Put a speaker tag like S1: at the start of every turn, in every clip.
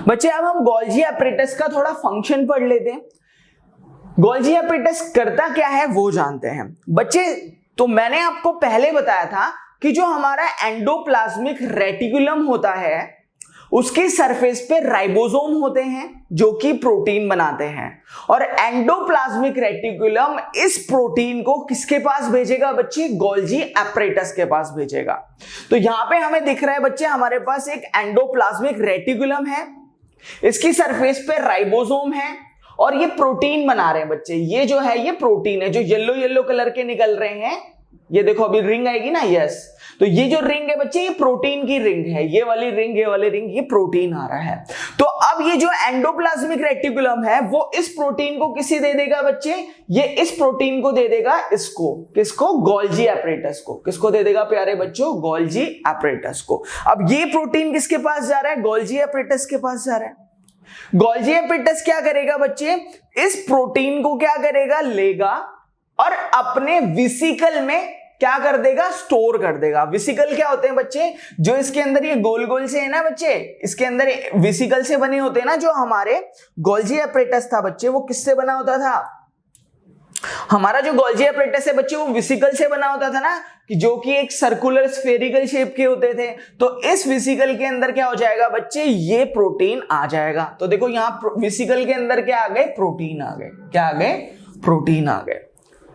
S1: बच्चे अब हम गोल्जी एपरेटस का थोड़ा फंक्शन पढ़ लेते हैं। गोल्जी एपरेटस करता क्या है वो जानते हैं बच्चे। तो मैंने आपको पहले बताया था कि जो हमारा एंडोप्लाज्मिक रेटिकुलम होता है उसके सरफेस पे राइबोसोम होते हैं जो कि प्रोटीन बनाते हैं, और एंडोप्लाज्मिक रेटिकुलम इस प्रोटीन को किसके पास भेजेगा बच्चे? गोल्जी एपरेटस के पास भेजेगा। तो यहां पे हमें दिख रहा है बच्चे हमारे पास एक एंडोप्लाज्मिक रेटिकुलम है, इसकी सरफेस पे राइबोसोम है और ये प्रोटीन बना रहे हैं बच्चे। ये जो है ये प्रोटीन है, जो येलो येलो कलर के निकल रहे हैं, ये देखो अभी रिंग आएगी ना, यस। तो ये जो रिंग है बच्चे ये प्रोटीन की रिंग है, ये वाली रिंग ये प्रोटीन आ रहा है। तो अब ये जो एंडोप्लाज्मिक रेटिकुलम है वो इस प्रोटीन को किसे दे देगा बच्चे? ये इस प्रोटीन को दे देगा इसको, किसको? गोल्जी एपरेटस को। किसको दे देगा प्यारे बच्चों? गोल्जी एपरेटस को। अब ये प्रोटीन किसके पास जा रहा है? गोल्जी एपरेटस के पास जा रहा है। गोल्जी एपरेटस क्या करेगा बच्चे? इस प्रोटीन को क्या करेगा? लेगा और अपने विसिकल में क्या कर देगा? स्टोर कर देगा। विसिकल क्या होते हैं बच्चे? जो इसके अंदर ये गोल गोल से है ना बच्चे, इसके अंदर विसिकल से बने होते हैं ना। जो हमारे गोल्जी एपरेटस था बच्चे वो किससे बना होता था? हमारा जो गोल्जी एपरेटस है बच्चे वो विसिकल से बना होता था ना, कि जो कि एक सर्कुलर स्फेरिकल शेप के होते थे। तो इस विसिकल के अंदर क्या हो जाएगा बच्चे? ये प्रोटीन आ जाएगा। तो देखो यहां विसिकल के अंदर क्या आ गए? प्रोटीन आ गए। क्या आ गए? प्रोटीन आ गए।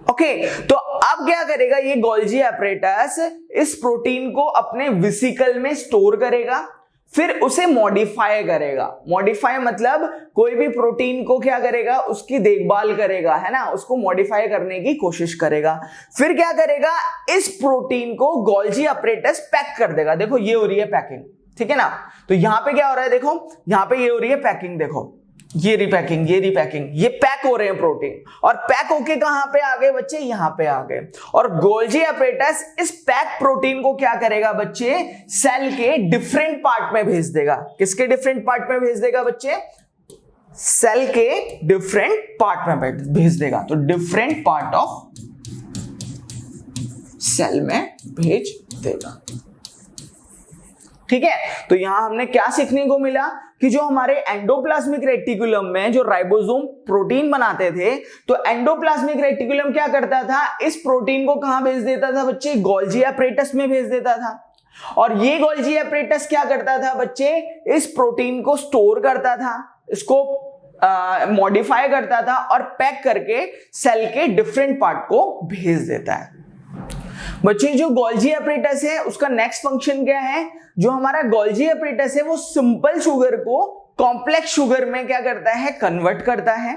S1: ओके, तो अब क्या करेगा ये गोल्जी एपरेटस? इस प्रोटीन को अपने विसिकल में स्टोर करेगा, फिर उसे मॉडिफाई करेगा। मॉडिफाई मतलब कोई भी प्रोटीन को क्या करेगा? उसकी देखभाल करेगा, है ना, उसको मॉडिफाई करने की कोशिश करेगा। फिर क्या करेगा? इस प्रोटीन को गोल्जी एपरेटस पैक कर देगा। देखो ये हो रही है पैकिंग, ठीक है ना। तो यहां पे क्या हो रहा है? देखो यहां पे ये हो रही है पैकिंग, देखो ये रिपैकिंग, ये रिपैकिंग, ये पैक हो रहे हैं प्रोटीन। और पैक होके कहां पे आ गए बच्चे? यहां पे आ गए। और गोल्जी एपरेटस इस पैक प्रोटीन को क्या करेगा बच्चे? सेल के डिफरेंट पार्ट में भेज देगा। किसके डिफरेंट पार्ट में भेज देगा बच्चे? सेल के डिफरेंट पार्ट में भेज देगा। तो डिफरेंट पार्ट ऑफ सेल में भेज देगा, ठीक है। तो यहां हमने क्या सीखने को मिला कि जो हमारे एंडोप्लाज्मिक रेटिकुलम में जो राइबोसोम प्रोटीन बनाते थे, तो एंडोप्लाज्मिक रेटिकुलम क्या करता था? इस प्रोटीन को कहां भेज देता था बच्चे? गोल्जी एपरेटस में भेज देता था। और ये गोल्जी एपरेटस क्या करता था बच्चे? इस प्रोटीन को स्टोर करता था, इसको मॉडिफाई करता था और पैक करके सेल के डिफरेंट पार्ट को भेज देता है। बच्चे जो गोल्जी एपरेटस है उसका नेक्स्ट फंक्शन क्या है? जो हमारा गोल्जी एपरेटस है वो सिंपल शुगर को कॉम्प्लेक्स शुगर में क्या करता है? कन्वर्ट करता है।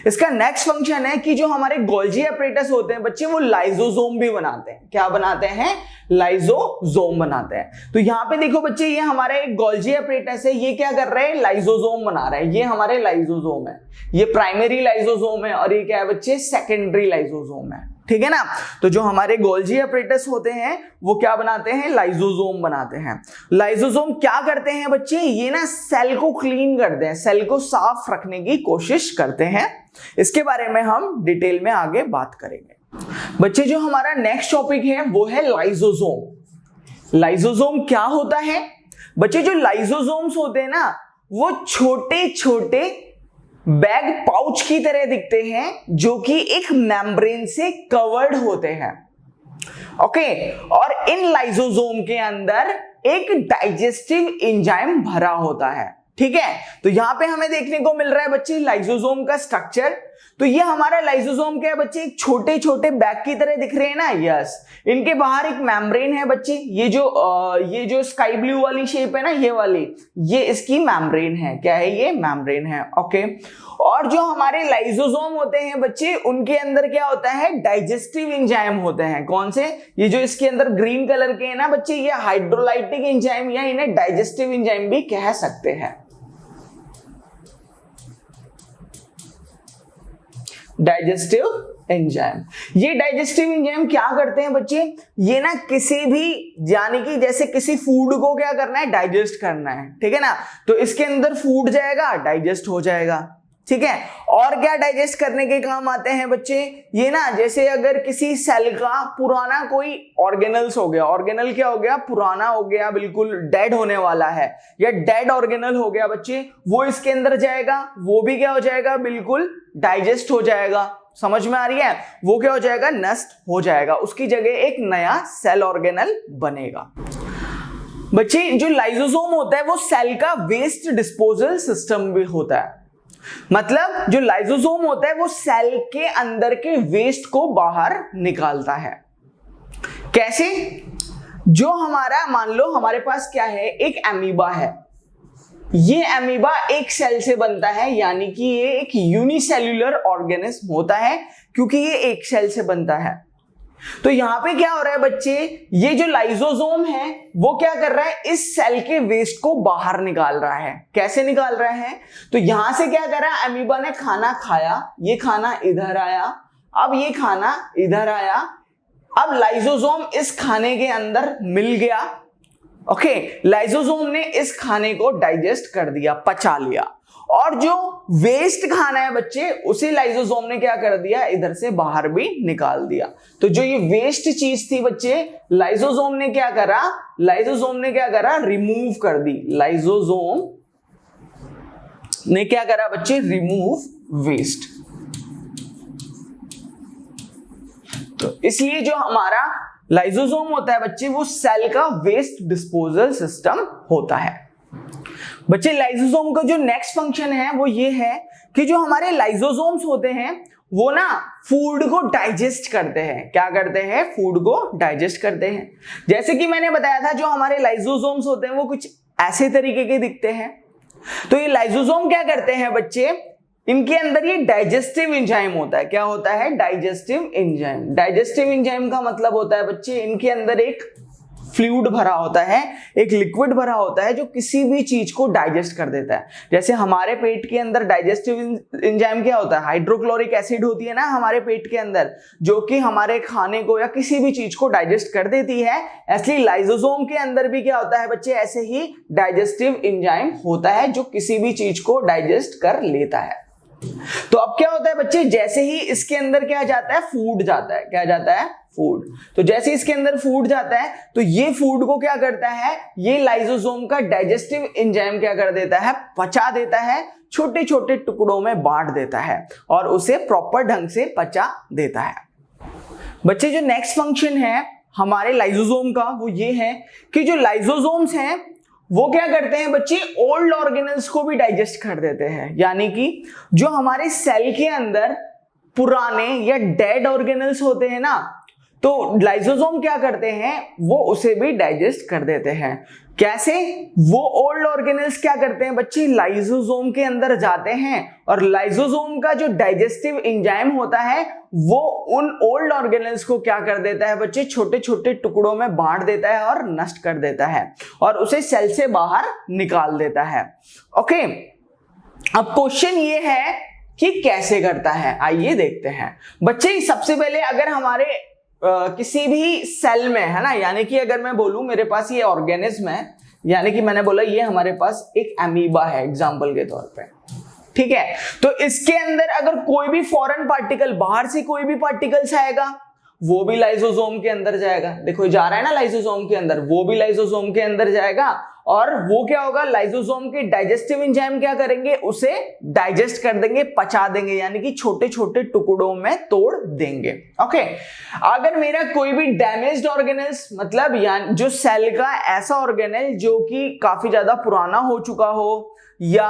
S1: इसका नेक्स्ट फंक्शन है कि जो हमारे गोल्जी एपरेटस होते हैं बच्चे वो लाइसोसोम भी बनाते हैं। क्या बनाते हैं? लाइसोसोम बनाते हैं। तो यहां पे देखो बच्चे ये हमारा एक गोल्जी एपरेटस है, ये क्या कर रहे हैं? लाइसोसोम बना रहा है। ये हमारे लाइसोसोम है, ये प्राइमरी लाइसोसोम है और ये क्या है बच्चे? सेकेंडरी लाइसोसोम है, ठीक है ना। तो जो हमारे गोल्जी एपरेटस होते हैं वो क्या बनाते हैं? लाइसोसोम बनाते हैं। लाइसोसोम क्या करते हैं बच्चे? ये ना सेल को क्लीन करते हैं, सेल को साफ रखने की कोशिश करते हैं। इसके बारे में हम डिटेल में आगे बात करेंगे। बच्चे जो हमारा नेक्स्ट टॉपिक है वो है लाइसोसोम। लाइसोसोम क्या होता है बच्चे? जो लाइसोसोम्स होते हैं ना वो छोटे छोटे बैग पाउच की तरह दिखते हैं जो कि एक मेम्ब्रेन से कवर्ड होते हैं, ओके। और इन लाइसोसोम के अंदर एक डाइजेस्टिव एंजाइम भरा होता है, ठीक है। तो यहां पे हमें देखने को मिल रहा है बच्चे लाइसोसोम का स्ट्रक्चर। तो ये हमारा लाइसोसोम क्या है बच्चे? एक छोटे छोटे बैग की तरह दिख रहे हैं ना, यस। इनके बाहर एक मेम्ब्रेन है बच्चे, ये जो स्काई ब्लू वाली शेप है ना, ये वाली, ये इसकी मेम्ब्रेन है। क्या है? ये मेम्ब्रेन है, ओके। और जो हमारे लाइसोसोम होते हैं बच्चे उनके अंदर क्या होता है? डाइजेस्टिव एंजाइम होते हैं। कौन से? ये जो इसके अंदर ग्रीन कलर के है ना बच्चे, ये हाइड्रोलाइटिक एंजाइम या इन्हें डाइजेस्टिव एंजाइम भी कह सकते हैं। डाइजेस्टिव एंजाइम, ये डाइजेस्टिव एंजाइम क्या करते हैं बच्चे? ये ना किसी भी, यानी कि जैसे किसी फूड को क्या करना है? डाइजेस्ट करना है, ठीक है ना। तो इसके अंदर फूड जाएगा, डाइजेस्ट हो जाएगा, ठीक है। और क्या डाइजेस्ट करने के काम आते हैं बच्चे, ये ना जैसे अगर किसी सेल का पुराना कोई ऑर्गेनल्स हो गया, ऑर्गेनल क्या हो गया, पुराना हो गया, बिल्कुल डेड होने वाला है, या डेड ऑर्गेनल हो गया बच्चे, वो इसके अंदर जाएगा, वो भी क्या हो जाएगा, बिल्कुल डाइजेस्ट हो जाएगा। समझ में आ रही है, वो क्या हो जाएगा, नष्ट हो जाएगा, उसकी जगह एक नया सेल ऑर्गेनल बनेगा। बच्चे जो लाइसोसोम होता है वो सेल का वेस्ट डिस्पोजल सिस्टम भी होता है। मतलब जो लाइसोसोम होता है वो सेल के अंदर के वेस्ट को बाहर निकालता है। कैसे, जो हमारा मान लो हमारे पास क्या है, एक एमीबा है, ये एमीबा एक सेल से बनता है, यानी कि ये एक यूनिसेल्यूलर ऑर्गेनिज्म होता है क्योंकि ये एक सेल से बनता है। तो यहां पे क्या हो रहा है बच्चे, ये जो लाइसोसोम है वो क्या कर रहा है, इस सेल के वेस्ट को बाहर निकाल रहा है। कैसे निकाल रहा है, तो यहां से क्या कर रहा है, अमीबा ने खाना खाया, ये खाना इधर आया, अब ये खाना इधर आया, अब लाइसोसोम इस खाने के अंदर मिल गया। ओके, लाइसोसोम ने इस खाने को डाइजेस्ट कर दिया, पचा लिया, और जो वेस्ट खाना है बच्चे उसे लाइसोसोम ने क्या कर दिया, इधर से बाहर भी निकाल दिया। तो जो ये वेस्ट चीज थी बच्चे, लाइसोसोम ने क्या करा, रिमूव कर दी। लाइसोसोम ने क्या करा बच्चे, रिमूव वेस्ट। तो इसलिए जो हमारा लाइसोसोम होता है बच्चे वो सेल का वेस्ट डिस्पोजल सिस्टम होता है। बच्चे लाइसोसोम का जो नेक्स्ट फंक्शन है वो ये है कि जो हमारे लाइसोसोम्स होते हैं वो ना फूड को डाइजेस्ट करते हैं। क्या करते हैं, फूड को डाइजेस्ट करते हैं। जैसे कि मैंने बताया था जो हमारे लाइसोसोम्स होते हैं वो कुछ ऐसे तरीके के दिखते हैं। तो ये लाइसोसोम क्या करते हैं बच्चे, इनके अंदर ये डाइजेस्टिव एंजाइम होता है। क्या होता है, डाइजेस्टिव एंजाइम। डाइजेस्टिव एंजाइम का मतलब होता है बच्चे इनके अंदर एक फ्लूइड भरा होता है, एक लिक्विड भरा होता है जो किसी भी चीज को डाइजेस्ट कर देता है। जैसे हमारे पेट के अंदर डाइजेस्टिव एंजाइम क्या होता है, हाइड्रोक्लोरिक एसिड होती है ना हमारे पेट के अंदर, जो कि हमारे खाने को या किसी भी चीज को डाइजेस्ट कर देती है। ऐसे लाइसोसोम के अंदर भी क्या होता है बच्चे, ऐसे ही डाइजेस्टिव एंजाइम होता है जो किसी भी चीज को डाइजेस्ट कर लेता है। तो अब क्या होता है बच्चे, जैसे ही इसके अंदर क्या जाता है, फूड जाता है। क्या जाता है, फूड। तो जैसे इसके अंदर फूड जाता है तो ये फूड को क्या करता है, ये लाइसोसोम का डाइजेस्टिव एंजाइम क्या कर देता है, पचा देता है, छोटे छोटे टुकड़ों में बांट देता है और उसे प्रॉपर ढंग से पचा देता है। बच्चे जो नेक्स्ट फंक्शन है हमारे लाइसोसोम का वो ये है कि जो लाइसोसोम्स हैं वो क्या करते हैं बच्चे, ओल्ड ऑर्गेनल्स को भी डाइजेस्ट कर देते हैं। यानी कि जो हमारे सेल के अंदर पुराने या डेड ऑर्गेनल्स होते हैं ना, तो लाइसोसोम क्या करते हैं, वो उसे भी डाइजेस्ट कर देते हैं। कैसे, वो ओल्ड ऑर्गेनल्स क्या करते हैं बच्चे, लाइसोसोम के अंदर जाते हैं और लाइसोसोम का जो डाइजेस्टिव एंजाइम होता है वो उन ओल्ड ऑर्गेनल्स को क्या कर देता है बच्चे, छोटे छोटे टुकड़ों में बांट देता है और नष्ट कर देता है और उसे सेल से बाहर निकाल देता है। ओके, अब क्वेश्चन ये है कि कैसे करता है, आइए देखते हैं। बच्चे सबसे पहले अगर हमारे किसी भी सेल में है ना, यानी कि अगर मैं बोलूं मेरे पास ये ऑर्गेनिज्म है, यानी कि मैंने बोला ये हमारे पास एक अमीबा है एग्जांपल के तौर पे, ठीक है। तो इसके अंदर अगर कोई भी फॉरेन पार्टिकल, बाहर से कोई भी पार्टिकल्स आएगा वो भी लाइसोसोम के अंदर जाएगा। देखो जा रहा है ना लाइसोसोम के अंदर, वो भी लाइसोसोम के अंदर जाएगा और वो क्या होगा, लाइसोसोम के डाइजेस्टिव एंजाइम क्या करेंगे, उसे डाइजेस्ट कर देंगे, पचा देंगे, यानी कि छोटे छोटे टुकड़ों में तोड़ देंगे। ओके, अगर मेरा कोई भी डैमेज्ड ऑर्गेनल्स, मतलब जो सेल का ऐसा ऑर्गेनल जो कि काफी ज्यादा पुराना हो चुका हो या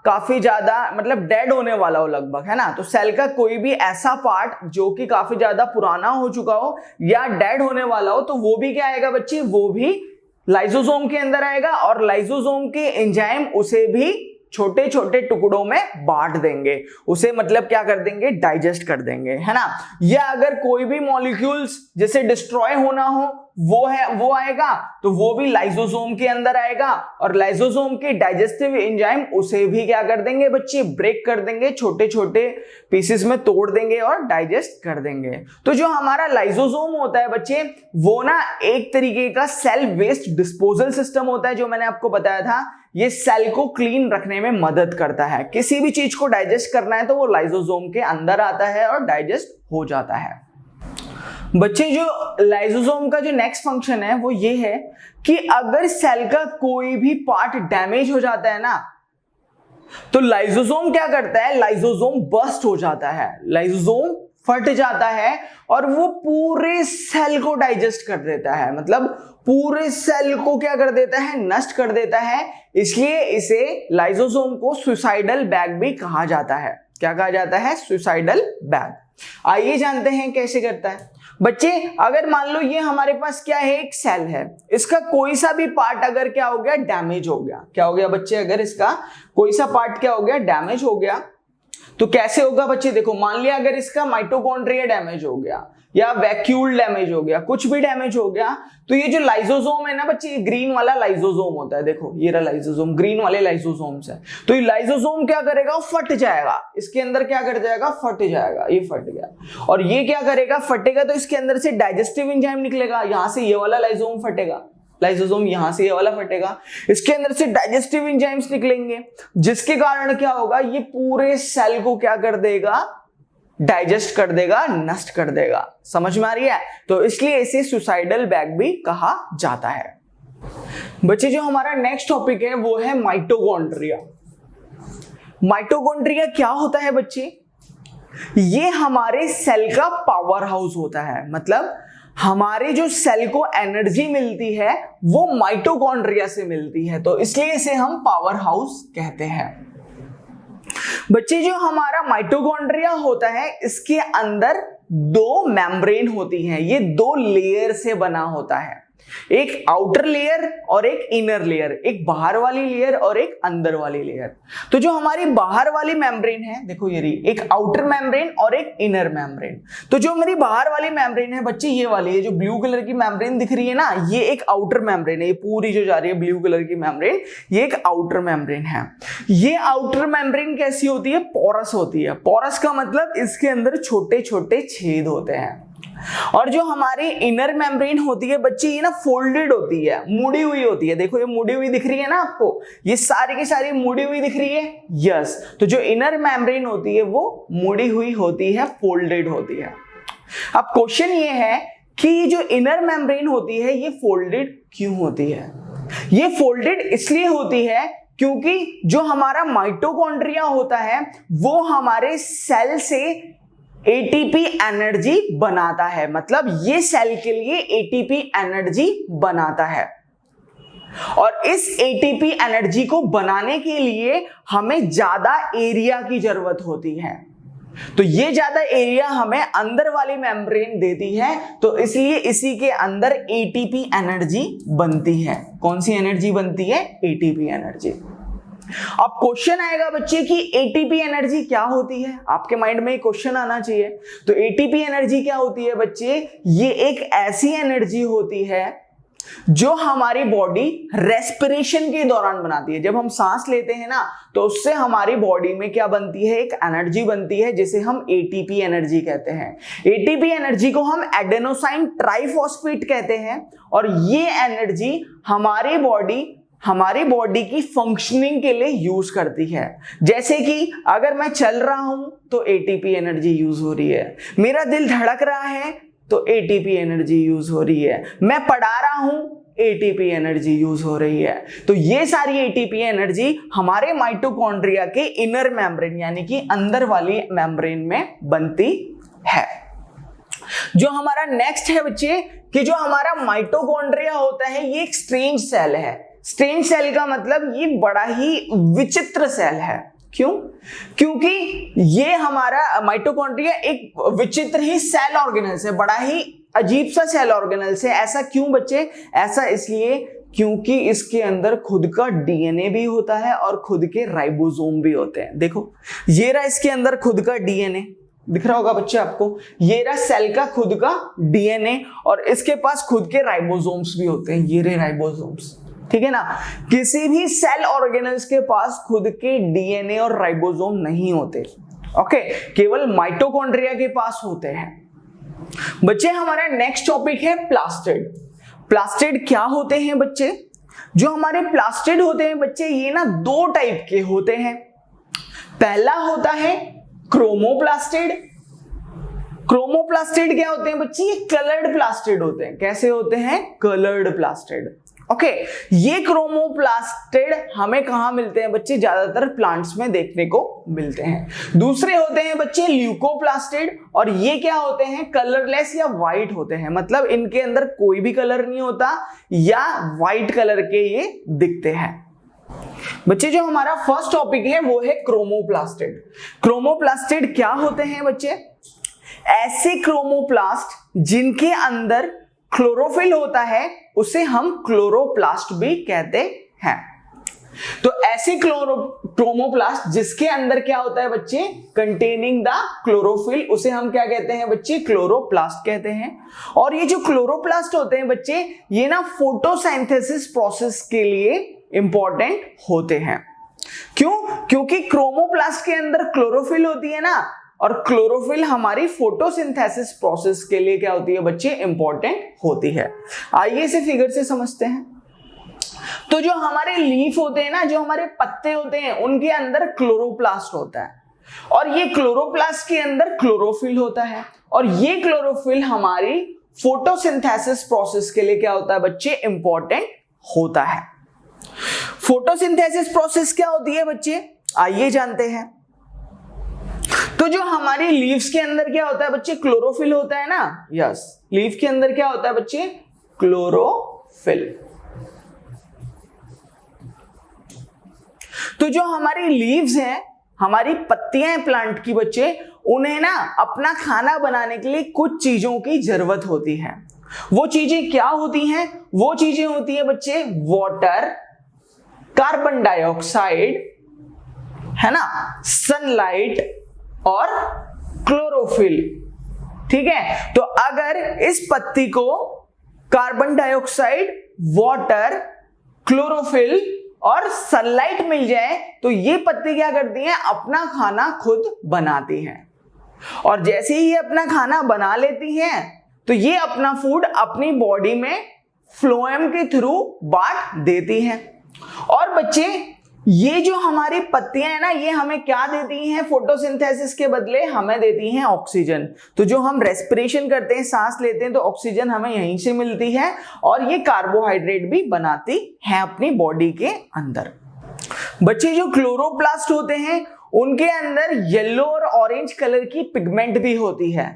S1: काफी ज्यादा मतलब डेड होने वाला हो लगभग, है ना, तो सेल का कोई भी ऐसा पार्ट जो कि काफी ज्यादा पुराना हो चुका हो या डेड होने वाला हो, तो वो भी क्या आएगा बच्चे, वो भी लाइसोसोम के अंदर आएगा और लाइसोसोम के एंजाइम उसे भी छोटे छोटे टुकड़ों में बांट देंगे, उसे मतलब क्या कर देंगे, डाइजेस्ट कर देंगे, है ना। या अगर कोई भी मॉलिक्यूल्स जैसे डिस्ट्रॉय होना हो वो आएगा, तो वो भी लाइसोसोम के अंदर आएगा, और लाइसोसोम के डाइजेस्टिव एंजाइम उसे भी क्या कर देंगे बच्चे, ब्रेक कर देंगे, छोटे छोटे पीसेस में तोड़ देंगे और डाइजेस्ट कर देंगे। तो जो हमारा लाइसोसोम होता है बच्चे, वो ना एक तरीके का सेल वेस्ट डिस्पोजल सिस्टम होता है, जो मैंने आपको बताया था। ये सेल को क्लीन रखने में मदद करता है। किसी भी चीज को डाइजेस्ट करना है तो वो लाइसोसोम के अंदर आता है और डाइजेस्ट हो जाता है। बच्चे जो लाइसोसोम का जो नेक्स्ट फंक्शन है वो ये है कि अगर सेल का कोई भी पार्ट डैमेज हो जाता है ना, तो लाइसोसोम क्या करता है, लाइसोसोम बर्स्ट हो जाता है, लाइसोसोम फट जाता है और वो पूरे सेल को डाइजेस्ट कर देता है, मतलब पूरे सेल को क्या कर देता है, नष्ट कर देता है। इसलिए इसे लाइसोसोम को सुसाइडल बैग भी कहा जाता है। क्या कहा जाता है, सुसाइडल बैग। आइए जानते हैं कैसे करता है। बच्चे अगर मान लो ये हमारे पास क्या है, एक सेल है, इसका कोई सा भी पार्ट अगर क्या हो गया, डैमेज हो गया, क्या हो गया बच्चे, अगर इसका कोई सा पार्ट क्या हो गया, डैमेज हो गया, तो कैसे होगा बच्चे, देखो मान लिया अगर इसका माइटोकॉन्ड्रिया डैमेज हो गया या वैक्यूल डैमेज हो गया, कुछ भी डैमेज हो गया, तो ये जो लाइसोसोम है ना बच्चे, ये ग्रीन वाला लाइसोसोम होता है, देखो ये रहा लाइसोसोम, ग्रीन वाले लाइसोसोम्स है। तो ये लाइसोसोम क्या करेगा, फट जाएगा, इसके अंदर क्या कर जाएगा, फट जाएगा, ये फट गया। और ये क्या करेगा, फटेगा तो इसके अंदर से डाइजेस्टिव एंजाइम निकलेगा, यहां से ये वाला लाइसोसोम फटेगा, लाइसोसोम यहां से ये वाला फटेगा, इसके अंदर से डाइजेस्टिव एंजाइम्स निकलेंगे, जिसके कारण क्या होगा, ये पूरे सेल को क्या कर देगा, डाइजेस्ट कर देगा, नष्ट कर देगा। समझ में आ रही है? तो इसलिए इसे सुसाइडल बैग भी कहा जाता है। बच्चे जो हमारा नेक्स्ट टॉपिक है वो है माइटोकॉन्ड्रिया। माइटोकॉन्ड्रिया क्या होता है बच्चे, ये हमारे सेल का पावर हाउस होता है, मतलब हमारे जो सेल को एनर्जी मिलती है वो माइटोकॉन्ड्रिया से मिलती है, तो इसलिए इसे हम पावर हाउस कहते हैं। बच्चे जो हमारा माइटोकॉन्ड्रिया होता है, इसके अंदर दो मेम्ब्रेन होती हैं, ये दो लेयर से बना होता है, एक आउटर लेयर और एक इनर लेयर, एक बाहर वाली लेयर और एक अंदर वाली लेयर। तो जो हमारी बाहर वाली मेम्ब्रेन है, देखो ये रही, एक आउटर मेम्ब्रेन और एक इनर मेम्ब्रेन। तो जो मेरी बाहर वाली मेम्ब्रेन है बच्चे, ये वाली है जो ब्लू कलर की मेम्ब्रेन दिख रही है ना, ये एक आउटर मेम्ब्रेन है, ये पूरी जो जा रही है ब्लू कलर की मेम्ब्रेन, ये एक आउटर मेम्ब्रेन है। ये आउटर मेम्ब्रेन कैसी होती है, पोरस होती है। पोरस का मतलब इसके अंदर छोटे छोटे छेद होते हैं। और जो हमारी इनर मेम्ब्रेन होती है बच्चे, ये ना फोल्डेड होती है, मुड़ी हुई होती है, देखो ये मुड़ी हुई दिख रही है ना आपको, ये सारी की सारी मुड़ी हुई दिख रही है, यस। तो जो इनर मेम्ब्रेन होती है वो मुड़ी हुई होती है, फोल्डेड होती है। अब क्वेश्चन ये है कि जो इनर मेम्ब्रेन होती है ये फोल्डेड क्यों होती है? ये फोल्डेड इसलिए होती है क्योंकि जो हमारा माइटोकॉन्ड्रिया होता है वो हमारे सेल से एटीपी एनर्जी बनाता है, मतलब ये सेल के लिए एटीपी एनर्जी बनाता है। और इस एटीपी एनर्जी को बनाने के लिए हमें ज्यादा एरिया की जरूरत होती है, तो ये ज्यादा एरिया हमें अंदर वाली मेम्ब्रेन देती है, तो इसलिए इसी के अंदर एटीपी एनर्जी बनती है। कौन सी एनर्जी बनती है? ATP energy. अब क्वेश्चन आएगा बच्चे कि एटीपी एनर्जी क्या होती है, आपके माइंड में क्वेश्चन आना चाहिए। तो एटीपी एनर्जी क्या होती है बच्चे, ये एक ऐसी एनर्जी होती है जो हमारी बॉडी रेस्पिरेशन के दौरान बनाती है। जब हम सांस लेते हैं ना, तो उससे हमारी बॉडी में क्या बनती है, एक एनर्जी बनती है जिसे हम एटीपी एनर्जी कहते हैं। एटीपी एनर्जी को हम एडेनोसाइन ट्राइफॉस्फेट कहते हैं, और ये एनर्जी हमारी बॉडी की फंक्शनिंग के लिए यूज करती है। जैसे कि अगर मैं चल रहा हूं तो एटीपी एनर्जी यूज हो रही है, मेरा दिल धड़क रहा है तो एटीपी एनर्जी यूज हो रही है, मैं पढ़ा रहा हूं एटीपी एनर्जी यूज हो रही है। तो ये सारी एटीपी एनर्जी हमारे माइटोकॉन्ड्रिया के इनर मेम्ब्रेन यानी कि अंदर वाली मेम्ब्रेन में बनती है। जो हमारा नेक्स्ट है बच्चे कि जो हमारा माइटोकॉन्ड्रिया होता है ये एक स्ट्रेंज सेल है। स्ट्रेंज सेल का मतलब ये बड़ा ही विचित्र सेल है। क्यों? क्योंकि ये हमारा माइटोकॉन्ड्रिया एक विचित्र ही सेल ऑर्गेनल्स है, बड़ा ही अजीब सा सेल ऑर्गेनल्स है। ऐसा क्यों बच्चे? ऐसा इसलिए क्योंकि इसके अंदर खुद का डीएनए भी होता है और खुद के राइबोसोम भी होते हैं। देखो ये रहा इसके अंदर खुद का डीएनए, दिख रहा होगा बच्चे आपको, ये रहा सेल का खुद का डीएनए और इसके पास खुद के राइबोसोम्स भी होते हैं, ये रहे राइबोसोम्स, ठीक है ना। किसी भी सेल ऑर्गेनल्स के पास खुद के डीएनए और राइबोसोम नहीं होते, ओके, केवल माइटोकॉन्ड्रिया के पास होते हैं। बच्चे हमारा नेक्स्ट टॉपिक है प्लास्टिड। प्लास्टिड क्या होते हैं बच्चे? जो हमारे प्लास्टिड होते हैं बच्चे, ये ना दो टाइप के होते हैं। पहला होता है क्रोमोप्लास्टिड। क्रोमोप्लास्टिड क्या होते हैं बच्चे? ये कलर्ड प्लास्टिड होते हैं। कैसे होते हैं? Coloured plastid, okay. ये क्रोमोप्लास्टिड हमें कहां मिलते हैं बच्चे? ज्यादातर प्लांट्स में देखने को मिलते हैं। दूसरे होते हैं बच्चे ल्यूकोप्लास्टिड, और ये क्या होते हैं? कलरलेस या व्हाइट होते हैं, मतलब इनके अंदर कोई भी कलर नहीं होता या व्हाइट कलर के ये दिखते हैं। बच्चे जो हमारा फर्स्ट टॉपिक है वो है क्रोमोप्लास्टिड। क्रोमोप्लास्टिड क्या होते हैं बच्चे? ऐसे क्रोमोप्लास्ट जिनके अंदर क्लोरोफिल होता है उसे हम क्लोरोप्लास्ट भी कहते हैं। तो ऐसे क्रोमोप्लास्ट जिसके अंदर क्या होता है बच्चे? कंटेनिंग द क्लोरोफिल, उसे हम क्या कहते हैं बच्चे? क्लोरोप्लास्ट कहते हैं। और ये जो क्लोरोप्लास्ट होते हैं बच्चे, ये ना फोटोसिंथेसिस प्रोसेस के लिए इंपॉर्टेंट होते हैं। क्यों? क्योंकि क्रोमोप्लास्ट के अंदर क्लोरोफिल होती है ना, और क्लोरोफिल हमारी फोटोसिंथेसिस प्रोसेस के लिए क्या होती है बच्चे? इंपॉर्टेंट होती है। आइए इसे फिगर से समझते हैं। तो जो हमारे लीफ होते हैं ना, जो हमारे पत्ते होते हैं, उनके अंदर क्लोरोप्लास्ट होता है, और ये क्लोरोप्लास्ट के अंदर क्लोरोफिल होता है, और ये क्लोरोफिल हमारी फोटोसिंथेसिस प्रोसेस के लिए क्या होता है बच्चे? इंपॉर्टेंट होता है। फोटोसिंथेसिस प्रोसेस क्या होती है बच्चे? आइए जानते हैं। तो जो हमारी लीव्स के अंदर क्या होता है बच्चे? क्लोरोफिल होता है ना, यस। लीफ के अंदर क्या होता है बच्चे? क्लोरोफिल। तो जो हमारी लीव्स हैं, हमारी पत्तियां हैं प्लांट की बच्चे, उन्हें ना अपना खाना बनाने के लिए कुछ चीजों की जरूरत होती है। वो चीजें क्या होती हैं? वो चीजें होती है बच्चे वाटर, कार्बन डाइऑक्साइड, है ना, सनलाइट और क्लोरोफिल, ठीक है। तो अगर इस पत्ती को कार्बन डाइऑक्साइड, वाटर, क्लोरोफिल और सनलाइट मिल जाए तो ये पत्ती क्या करती है? अपना खाना खुद बनाती हैं। और जैसे ही ये अपना खाना बना लेती हैं तो ये अपना फूड अपनी बॉडी में फ्लोएम के थ्रू बांट देती हैं। और बच्चे ये जो हमारी पत्तियां हैं ना, ये हमें क्या देती हैं? फोटोसिंथेसिस के बदले हमें देती हैं ऑक्सीजन। तो जो हम रेस्पिरेशन करते हैं, सांस लेते हैं, तो ऑक्सीजन हमें यहीं से मिलती है, और ये कार्बोहाइड्रेट भी बनाती है अपनी बॉडी के अंदर। बच्चे जो क्लोरोप्लास्ट होते हैं उनके अंदर येलो और ऑरेंज कलर की पिगमेंट भी होती है,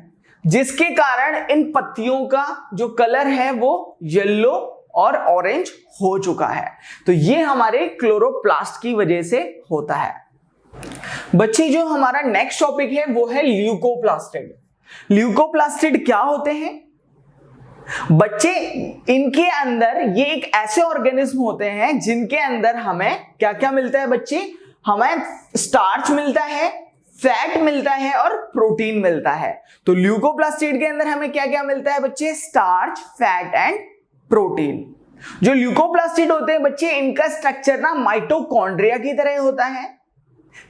S1: जिसके कारण इन पत्तियों का जो कलर है वो येलो और ऑरेंज हो चुका है। तो ये हमारे क्लोरोप्लास्ट की वजह से होता है। बच्चे जो हमारा नेक्स्ट टॉपिक है वो है ल्यूकोप्लास्टिड। ल्यूकोप्लास्टिड क्या होते हैं बच्चे? इनके अंदर ये एक ऐसे ऑर्गेनिज्म होते हैं जिनके अंदर हमें क्या क्या मिलता है बच्चे? हमें स्टार्च मिलता है, फैट मिलता है और प्रोटीन मिलता है। तो ल्यूकोप्लास्टिड के अंदर हमें क्या क्या मिलता है बच्चे? Starch, fat and protein. जो ल्यूकोप्लास्टिड होते हैं बच्चे, इनका स्ट्रक्चर ना माइटोकॉन्ड्रिया की तरह होता है।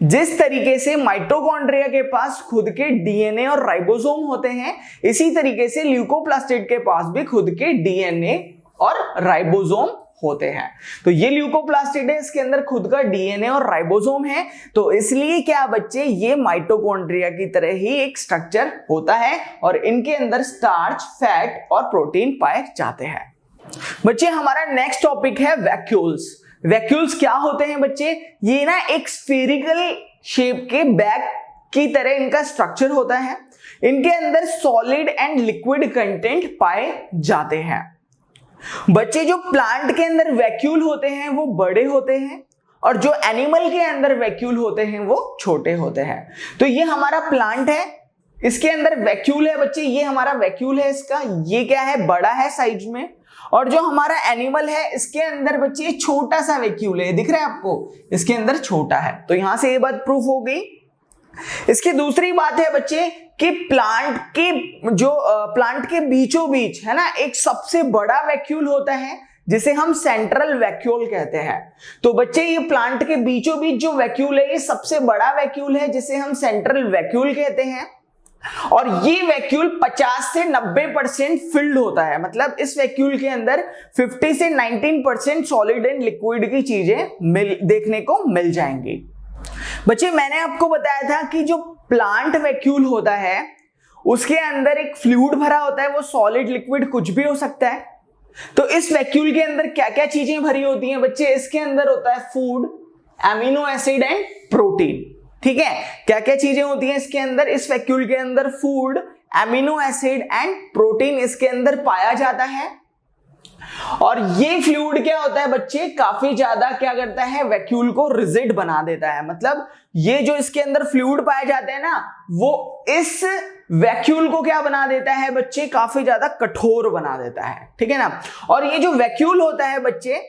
S1: जिस तरीके से माइटोकॉन्ड्रिया के पास खुद के डीएनए और राइबोसोम होते हैं, इसी तरीके से ल्यूकोप्लास्टिड के पास भी खुद के डीएनए और राइबोसोम होते हैं। तो ये ल्यूकोप्लास्टिड है, इसके अंदर खुद का डीएनए और राइबोसोम है, तो इसलिए क्या बच्चे, ये माइटोकॉन्ड्रिया की तरह ही एक स्ट्रक्चर होता है, और इनके अंदर स्टार्च, फैट और प्रोटीन पाए जाते हैं। बच्चे हमारा नेक्स्ट टॉपिक है वैक्यूल्स। वैक्यूल्स क्या होते हैं बच्चे? ये ना एक स्फेरिकल शेप के बैग की तरह इनका स्ट्रक्चर होता है। इनके अंदर सॉलिड एंड लिक्विड कंटेंट पाए जाते हैं। बच्चे जो प्लांट के अंदर वैक्यूल होते हैं वो बड़े होते हैं, और जो एनिमल के अंदर वैक्यूल होते हैं वो छोटे होते हैं। तो ये हमारा प्लांट है, इसके अंदर वैक्यूल है बच्चे, ये हमारा वैक्यूल है इसका, ये क्या है? बड़ा है साइज में। और जो हमारा एनिमल है इसके अंदर बच्चे छोटा सा वैक्यूल है, दिख रहा है आपको? इसके अंदर छोटा है। तो यहां से ये बात प्रूफ हो गई। इसकी दूसरी बात है बच्चे कि प्लांट के बीचों बीच है ना एक सबसे बड़ा वैक्यूल होता है जिसे हम सेंट्रल वैक्यूल कहते हैं। तो बच्चे ये प्लांट के बीचों बीच जो वैक्यूल है ये सबसे बड़ा वैक्यूल है जिसे हम सेंट्रल वैक्यूल कहते हैं। और ये वैक्यूल 50 से 90% फिल्ड होता है, मतलब इस वैक्यूल के अंदर 50 से 19% सॉलिड एंड लिक्विड की चीजें देखने को मिल जाएंगी। बच्चे मैंने आपको बताया था कि जो प्लांट वैक्यूल होता है उसके अंदर एक फ्लूइड भरा होता है, वो सॉलिड लिक्विड कुछ भी हो सकता है। तो इस वैक्यूल के अंदर क्या क्या चीजें भरी होती हैं बच्चे? इसके अंदर होता है food, amino acid and protein. ठीक है, क्या क्या चीजें होती हैं इसके अंदर? इस वैक्यूल के अंदर food, amino acid and protein इसके अंदर पाया जाता है। और ये फ्लूइड क्या होता है बच्चे? काफी ज्यादा क्या करता है? वैक्यूल को रिजिड बना देता है। मतलब ये जो इसके अंदर फ्लूइड पाए जाते हैं ना, वो इस वैक्यूल को क्या बना देता है बच्चे? काफी ज्यादा कठोर बना देता है। ठीक है ना। और ये जो वैक्यूल होता है बच्चे,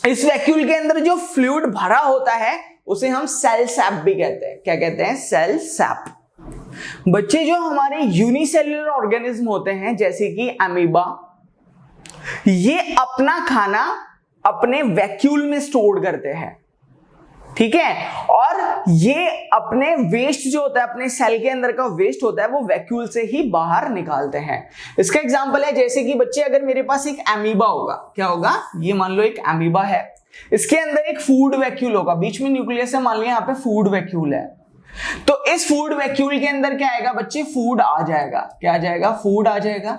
S1: इस वैक्यूल के अंदर जो फ्लूइड भरा होता है उसे हम सेल सैप भी कहते हैं। क्या कहते हैं? Cell sap. बच्चे जो हमारे यूनिसेल्युलर ऑर्गेनिज्म होते हैं जैसे कि अमीबा, ये अपना खाना अपने वैक्यूल में स्टोर करते हैं। ठीक है, और ये अपने वेस्ट जो होता है, अपने सेल के अंदर का वेस्ट होता है, वो वैक्यूल से ही बाहर निकालते हैं। इसका एग्जांपल है जैसे कि बच्चे अगर मेरे पास एक अमीबा होगा, क्या होगा? ये मान लो एक अमीबा है, इसके अंदर एक फूड वैक्यूल होगा, बीच में न्यूक्लियस है, मान लिया यहाँ पे फूड वैक्यूल है। तो इस फूड वैक्यूल के अंदर क्या आएगा बच्चे? फूड आ जाएगा। क्या आ जाएगा? फूड आ जाएगा।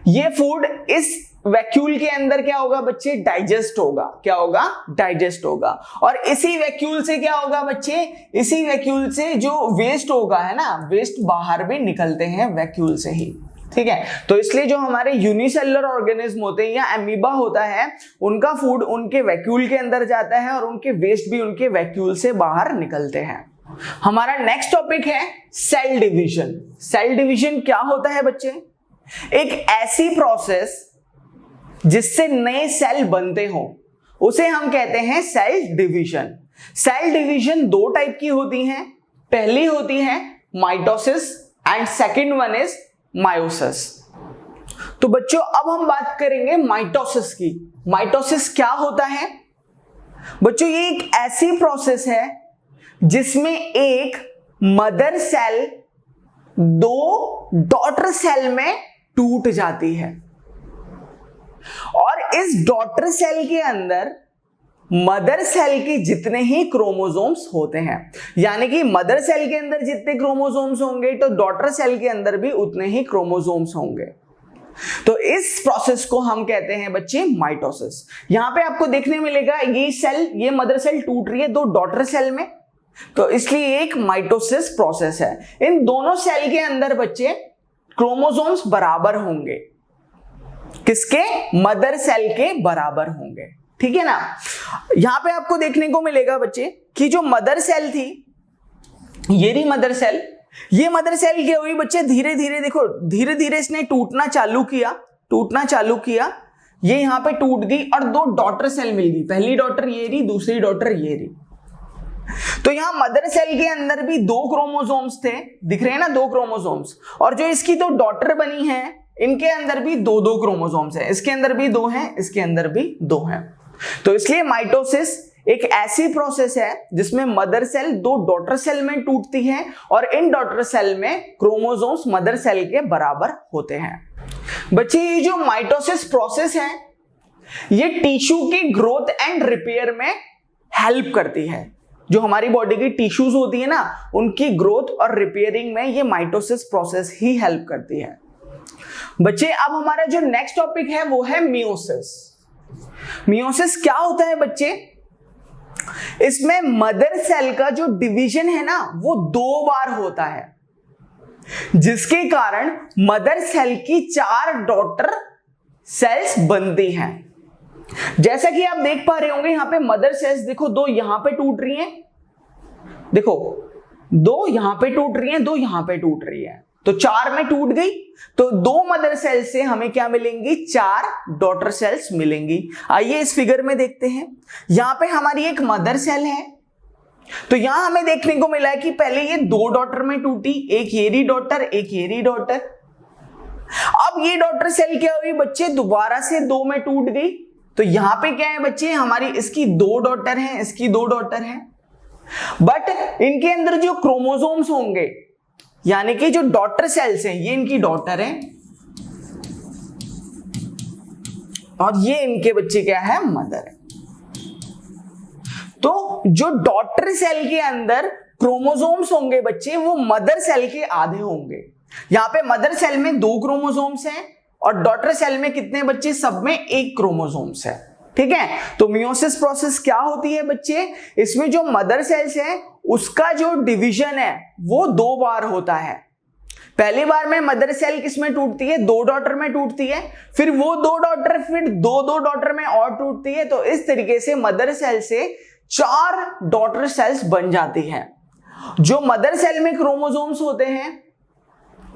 S1: ये फूड इस वैक्यूल के अंदर क्या होगा बच्चे? डाइजेस्ट होगा। क्या होगा? डाइजेस्ट होगा। और इसी वैक्यूल से क्या होगा बच्चे? इसी वैक्यूल से जो वेस्ट होगा है ना, वेस्ट बाहर भी निकलते हैं वैक्यूल से ही। ठीक है, तो इसलिए जो हमारे यूनिसेलुलर ऑर्गेनिज्म होते हैं या अमीबा होता है, उनका फूड उनके वैक्यूल के अंदर जाता है और उनके वेस्ट भी उनके वैक्यूल से बाहर निकलते हैं। हमारा नेक्स्ट टॉपिक है सेल डिवीजन। सेल डिवीजन क्या होता है बच्चे? एक ऐसी प्रोसेस जिससे नए सेल बनते हो उसे हम कहते हैं सेल डिवीजन। सेल डिवीजन दो टाइप की होती हैं। पहली होती है mitosis and second one is meiosis. तो बच्चों अब हम बात करेंगे माइटोसिस की। माइटोसिस क्या होता है बच्चों? ये एक ऐसी प्रोसेस है जिसमें एक मदर सेल दो डॉटर सेल में टूट जाती है और इस डॉटर सेल के अंदर मदर सेल के जितने ही क्रोमोसोम्स होते हैं, यानी कि मदर सेल के अंदर जितने क्रोमोसोम्स होंगे तो डॉटर सेल के अंदर भी उतने ही क्रोमोसोम्स होंगे। तो इस प्रोसेस को हम कहते हैं बच्चे माइटोसिस। यहां पे आपको देखने मिलेगा ये सेल, ये मदर सेल टूट रही है दो डॉटर सेल में, तो इसलिए एक माइटोसिस प्रोसेस है। इन दोनों सेल के अंदर बच्चे क्रोमोसोम्स बराबर होंगे। किसके? मदर सेल के बराबर होंगे। ठीक है ना। यहां पे आपको देखने को मिलेगा बच्चे कि जो मदर सेल थी, ये रही मदर सेल, ये मदर सेल क्या हुई बच्चे? धीरे धीरे देखो, धीरे धीरे इसने टूटना चालू किया, ये यहां पे टूट गई और दो डॉटर सेल मिल गई। पहली डॉटर ये रही, दूसरी डॉटर ये रही। तो यहां मदर सेल के अंदर भी दो क्रोमोसोम्स थे, दिख रहे हैं ना, दो क्रोमोसोम्स। और जो इसकी दो डॉटर बनी है इनके अंदर भी दो दो क्रोमोसोम्स हैं, इसके अंदर भी दो हैं, इसके अंदर भी दो हैं। तो इसलिए माइटोसिस एक ऐसी प्रोसेस है जिसमें मदर सेल दो डॉटर सेल में टूटती है और इन डॉटर सेल में क्रोमोसोम्स मदर सेल के बराबर होते हैं। बच्चे ये जो माइटोसिस प्रोसेस है ये टिश्यू की ग्रोथ एंड रिपेयर में हेल्प करती है। जो हमारी बॉडी की टिश्यूज होती है ना, उनकी ग्रोथ और रिपेयरिंग में ये माइटोसिस प्रोसेस ही हेल्प करती है। बच्चे अब हमारा जो नेक्स्ट टॉपिक है वो है मियोसिस। मियोसिस क्या होता है बच्चे? इसमें मदर सेल का जो डिवीजन है ना वो दो बार होता है, जिसके कारण मदर सेल की 4 डॉटर सेल्स बनती हैं। जैसा कि आप देख पा रहे होंगे यहां पे मदर सेल्स देखो, दो यहां पे टूट रही हैं, देखो दो यहां पे टूट रही हैं, दो यहां पे टूट रही है, तो 4 में टूट गई। तो दो मदर सेल से हमें क्या मिलेंगी? 4 डॉटर सेल्स मिलेंगी। आइए इस फिगर में देखते हैं। यहां पे हमारी एक मदर सेल है, तो यहां हमें देखने को मिला है कि पहले ये 2 डॉटर में टूटी, एक येरी डॉटर, एक येरी डॉटर। अब ये डॉटर सेल क्या हुई बच्चे, दोबारा से 2 में टूट गई। तो यहां पे क्या है बच्चे, हमारी इसकी 2 डॉटर हैं, इसकी 2 डॉटर हैं, बट इनके अंदर जो क्रोमोसोम्स होंगे, यानी कि जो डॉटर सेल्स हैं, ये इनकी डॉटर है और ये इनके बच्चे क्या है, मदर है। तो जो डॉटर सेल के अंदर क्रोमोसोम्स होंगे बच्चे, वो मदर सेल के आधे होंगे। यहां पे मदर सेल में 2 क्रोमोसोम्स हैं और डॉटर सेल में कितने बच्चे, सब में 1 क्रोमोसोम्स है। ठीक है, तो मियोसिस प्रोसेस क्या होती है बच्चे, इसमें जो मदर सेल्स है उसका जो डिवीजन है वो 2 बार होता है। पहली बार में मदर सेल किस में टूटती है, 2 डॉटर में टूटती है, फिर वो 2 डॉटर फिर 2 डॉटर में और टूटती है। तो इस तरीके से मदर सेल से 4 डॉटर सेल्स बन जाती हैं। जो मदर सेल में क्रोमोसोम्स होते हैं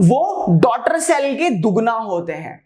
S1: वो डॉटर सेल के दुगना होते हैं।